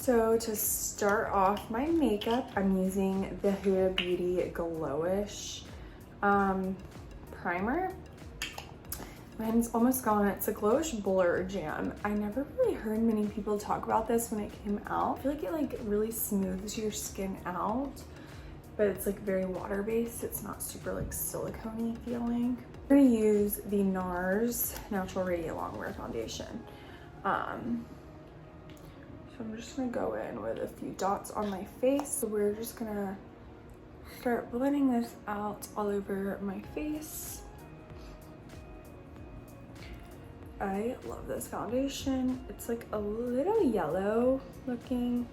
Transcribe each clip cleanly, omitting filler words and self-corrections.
So to start off my makeup, I'm using the Huda Beauty Glowish primer. Mine's almost gone. It's a Glowish Blur Jam. I never really heard many people talk about this when it came out. I feel like it really smooths your skin out, but it's like very water-based. It's not super like silicone-y feeling. I'm gonna use the NARS Natural Radiant Longwear Foundation. So I'm just gonna go in with a few dots on my face. So we're just gonna start blending this out all over my face. I love this foundation. It's like a little yellow looking,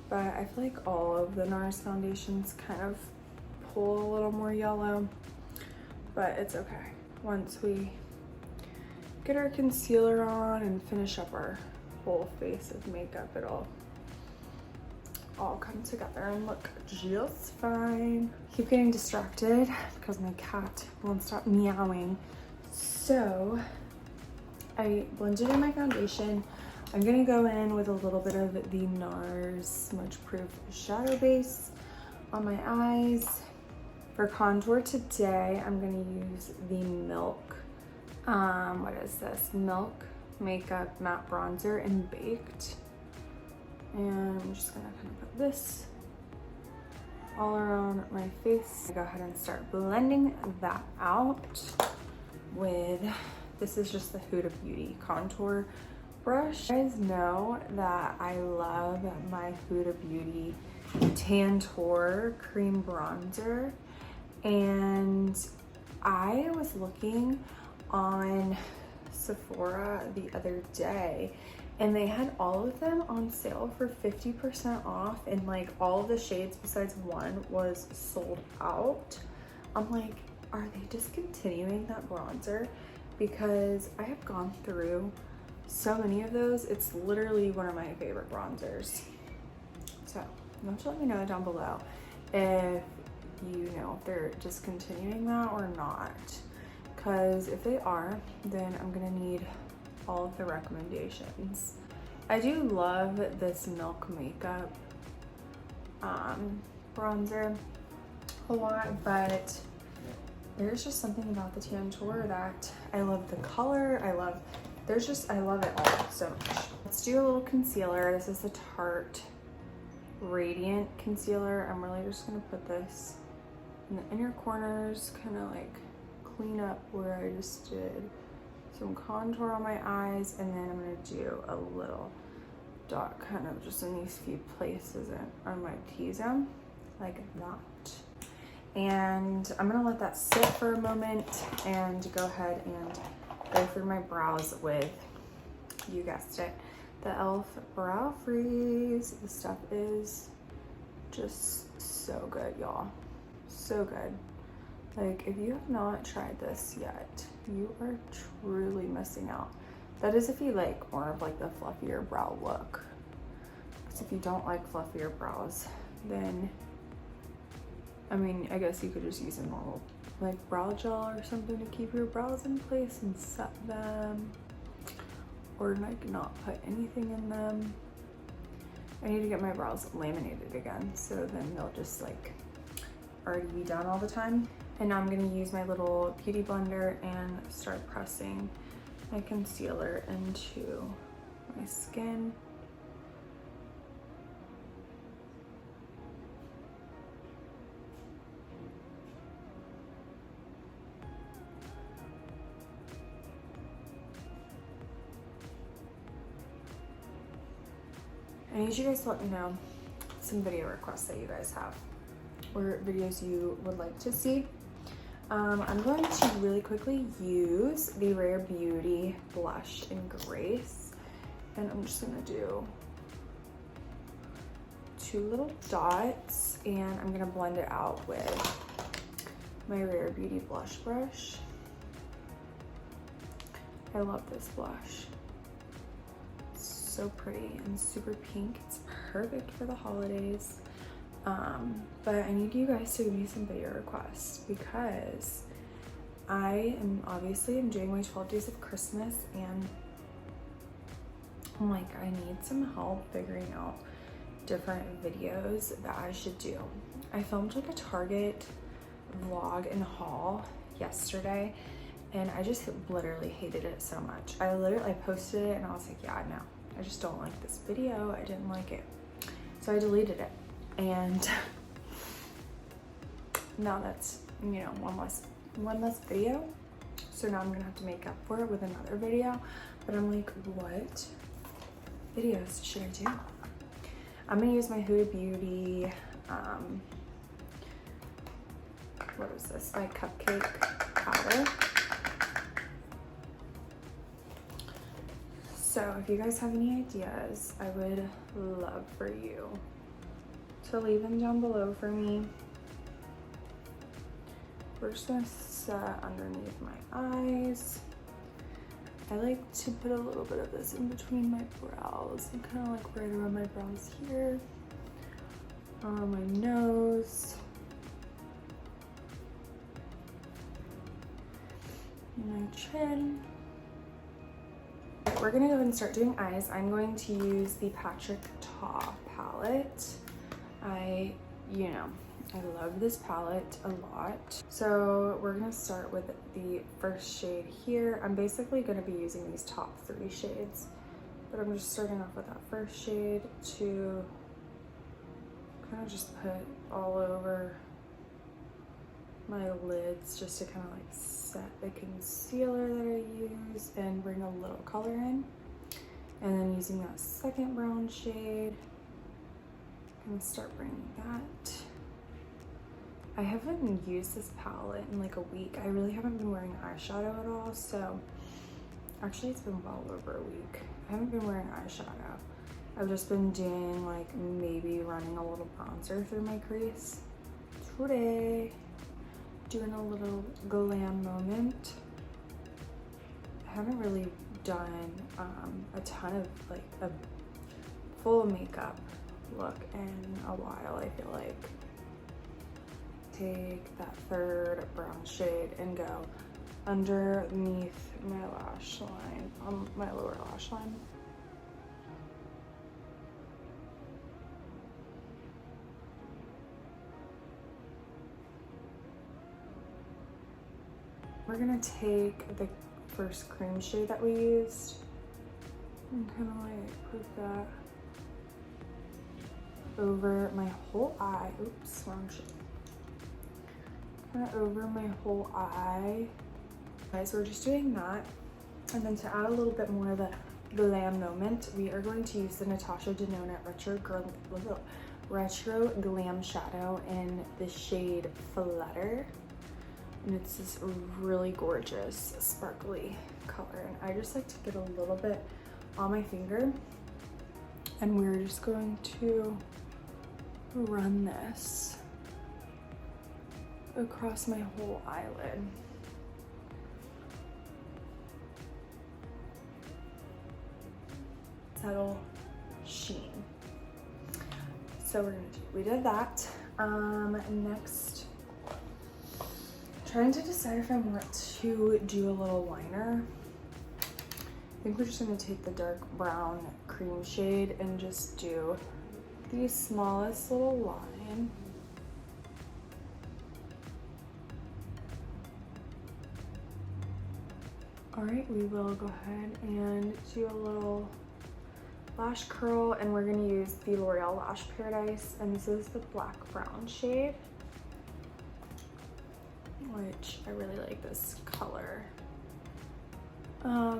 but I feel like all of the NARS foundations kind of pull a little more yellow, but it's okay. Once we get our concealer on and finish up our whole face of makeup, it'll all come together and look just fine. Keep getting distracted because my cat won't stop meowing. So I blended in my foundation. I'm gonna go in with a little bit of the NARS Smudge Proof Shadow Base on my eyes. For contour today, I'm gonna use the Milk, what is this? Milk Makeup Matte Bronzer in Baked. And I'm just gonna kind of put this all around my face. Go ahead and start blending that out with, this is just the Huda Beauty contour brush. You guys know that I love my Huda Beauty Tantour Cream Bronzer, and I was looking on Sephora the other day and they had all of them on sale for 50% off, and like all of the shades besides one was sold out. I'm like, are they discontinuing that bronzer? Because I have gone through so many of those. It's literally one of my favorite bronzers. So you have to let me know down below if you know if they're discontinuing that or not. Because if they are, then I'm gonna need all of the recommendations. I do love this Milk Makeup bronzer a lot, but there's just something about the Tantour that I love the color. I love it all so much. Let's do a little concealer. This is the Tarte Radiant Concealer. I'm really just gonna put this in the inner corners, kind of like clean up where I just did some contour on my eyes, and then I'm gonna do a little dot kind of just in these few places on my T-zone, like that. And I'm gonna let that sit for a moment and go ahead and go through my brows with, you guessed it, the e.l.f. Brow Freeze. This stuff is just so good, y'all. So good. Like, if you have not tried this yet, you are truly missing out. That is if you like more of like the fluffier brow look. Because if you don't like fluffier brows, then, I mean, I guess you could just use a normal like brow gel or something to keep your brows in place and set them. Or like not put anything in them. I need to get my brows laminated again, so then they'll just like already be done all the time. And now I'm gonna use my little beauty blender and start pressing my concealer into my skin. I need you guys to let me know some video requests that you guys have, or videos you would like to see. I'm going to really quickly use the Rare Beauty blush in Grace, and I'm just gonna do 2 little dots, and I'm gonna blend it out with my Rare Beauty blush brush. I love this blush. It's so pretty and super pink. It's perfect for the holidays. But I need you guys to give me some video requests, because I'm doing my 12 days of Christmas, and I'm like, I need some help figuring out different videos that I should do. I filmed like a Target vlog and haul yesterday, and I just literally hated it so much. I posted it and I was like, yeah, no, I just don't like this video. I didn't like it. So I deleted it. And now that's, you know, one less video. So now I'm gonna have to make up for it with another video. But I'm like, what videos should I do? I'm gonna use my Huda Beauty, what is this? My cupcake powder. So if you guys have any ideas, I would love for you to leave them down below for me. We're just gonna set underneath my eyes. I like to put a little bit of this in between my brows and kind of like right around my brows here, on my nose, my chin. We're gonna go ahead and start doing eyes. I'm going to use the Patrick Ta palette. I love this palette a lot. So we're gonna start with the first shade here. I'm basically gonna be using these top 3 shades, but I'm just starting off with that first shade to kind of just put all over my lids, just to kind of like set the concealer that I use and bring a little color in. And then using that second brown shade, I'm gonna start bringing that. I haven't used this palette in like a week. I really haven't been wearing eyeshadow at all, so actually it's been well over a week. I haven't been wearing eyeshadow. I've just been doing like maybe running a little bronzer through my crease. Today, doing a little glam moment. I haven't really done a ton of like a full makeup look in a while, I feel like. Take that third brown shade and go underneath my lash line, on my lower lash line. We're gonna take the first cream shade that we used and kind of like put that over my whole eye. Oops, wrong shade. Kind of over my whole eye. Okay, so we're just doing that. And then to add a little bit more of the glam moment, we are going to use the Natasha Denona Retro Glam Shadow in the shade Flutter. And it's this really gorgeous, sparkly color. And I just like to get a little bit on my finger. And we're just going to run this across my whole eyelid. Subtle sheen. So we did that. Next, trying to decide if I want to do a little liner. I think we're just gonna take the dark brown cream shade and just do the smallest little line. All right, we will go ahead and do a little lash curl, and we're gonna use the L'Oreal Lash Paradise, and this is the black brown shade, which I really like this color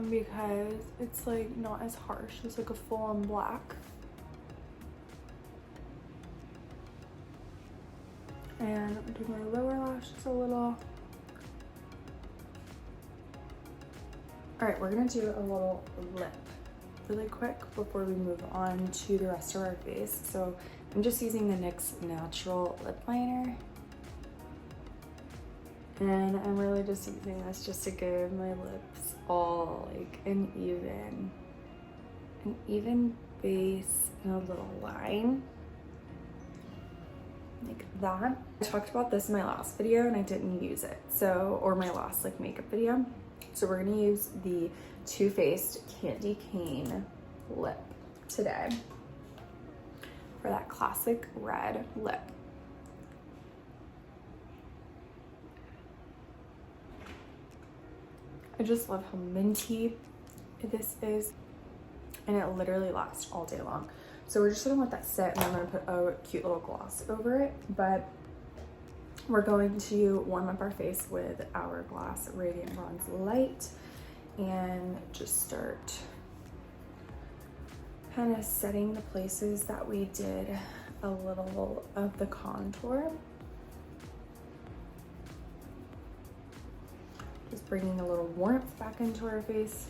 because it's like not as harsh as like a full-on black. And do my lower lashes a little. All right, we're gonna do a little lip really quick before we move on to the rest of our face. So I'm just using the NYX Natural Lip Liner. And I'm really just using this just to give my lips all like an even base and a little line. Like that. I talked about this in my last video and I didn't use it. So, or my last like makeup video. So we're gonna use the Too Faced Candy Cane lip today. for that classic red lip. I just love how minty this is, and it literally lasts all day long. So we're just gonna let that sit, and I'm gonna put a cute little gloss over it, but we're going to warm up our face with our Glass Radiant Bronze Light and just start kind of setting the places that we did a little of the contour. Just bringing a little warmth back into our face.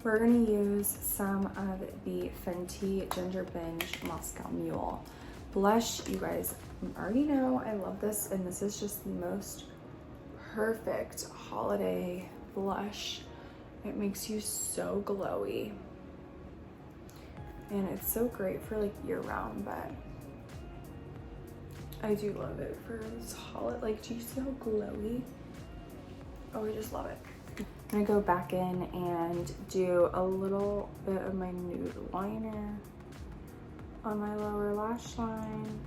We're gonna use some of the Fenty Ginger Binge Moscow Mule blush. You guys already know I love this, and this is just the most perfect holiday blush. It makes you so glowy. And it's so great for like year round, but I do love it for this holiday. Like, do you see how glowy? Oh, I just love it. I'm gonna go back in and do a little bit of my nude liner on my lower lash line.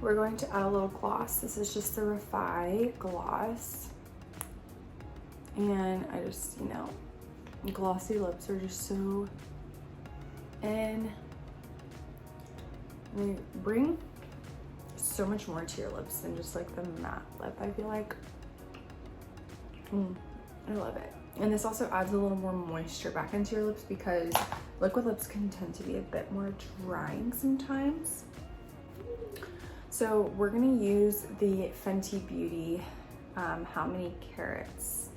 We're going to add a little gloss. This is just the Refi gloss. And I just, you know, glossy lips are just so in. They bring so much more to your lips than just like the matte lip, I feel like. I love it. And this also adds a little more moisture back into your lips, because liquid lips can tend to be a bit more drying sometimes. So we're gonna use the Fenty Beauty How Many Carats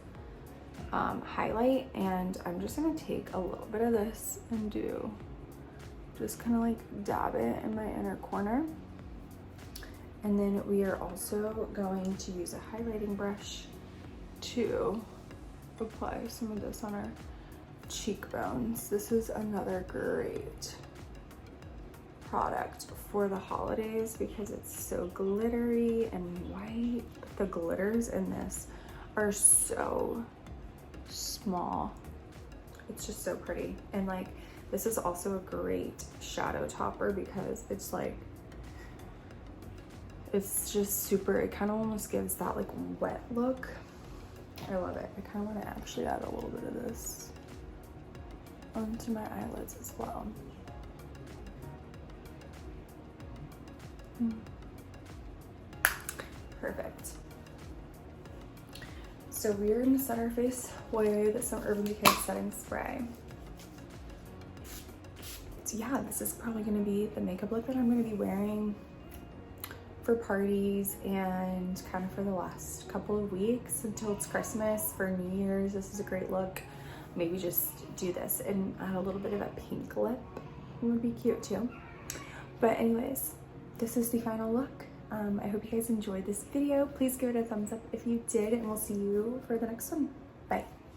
highlight, and I'm just gonna take a little bit of this and just kind of like dab it in my inner corner. And then we are also going to use a highlighting brush to apply some of this on our cheekbones. This is another great product for the holidays because it's so glittery and white. The glitters in this are so small. It's just so pretty. And like, this is also a great shadow topper because it's like, it's just super, it kind of almost gives that like wet look. I love it. I kind of want to actually add a little bit of this onto my eyelids as well. Perfect. So we're going to set our face with some Urban Decay setting spray. So yeah, this is probably going to be the makeup look that I'm going to be wearing for parties and kind of for the last couple of weeks until it's Christmas. For New Year's, this is a great look. Maybe just do this and add a little bit of a pink lip. It would be cute too. But anyways, this is the final look. I hope you guys enjoyed this video. Please give it a thumbs up if you did, and we'll see you for the next one. Bye.